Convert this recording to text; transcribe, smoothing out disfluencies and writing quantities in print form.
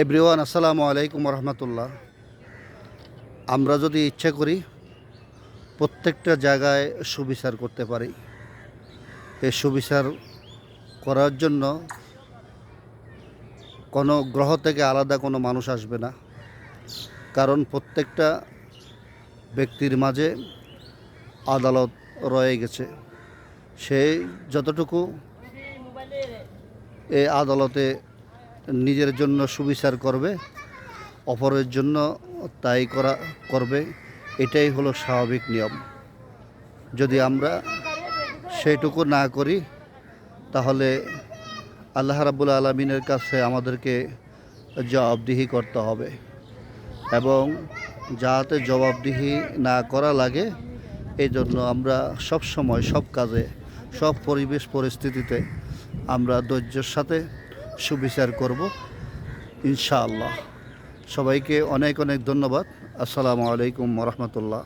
Everyone, আসসালামু আলাইকুম রহমতুল্লাহ। আমরা যদি ইচ্ছে করি প্রত্যেকটা জায়গায় সুবিচার করতে পারি। এই সুবিচার করার জন্য কোনো গ্রহ থেকে আলাদা কোনো মানুষ আসবে না, কারণ প্রত্যেকটা ব্যক্তির মাঝে আদালত রয়ে গেছে। সে যতটুকু এই আদালতে নিজের জন্য সুবিচার করবে, অপরের জন্য তাই করবে। এটাই হলো স্বাভাবিক নিয়ম। যদি আমরা সেইটুকু না করি, তাহলে আল্লাহ রাব্বুল আলামিনের কাছে আমাদেরকে জবাবদিহি করতে হবে, এবং যাতে জবাবদিহি না করা লাগে এই জন্য আমরা সব সময়, সব কাজে, সব পরিবেশ পরিস্থিতিতে আমরা ধৈর্যের সাথে সুবিচার করব ইনশাআল্লাহ। সবাইকে অনেক অনেক ধন্যবাদ। আসসালামু আলাইকুম রহমতুল্লাহ।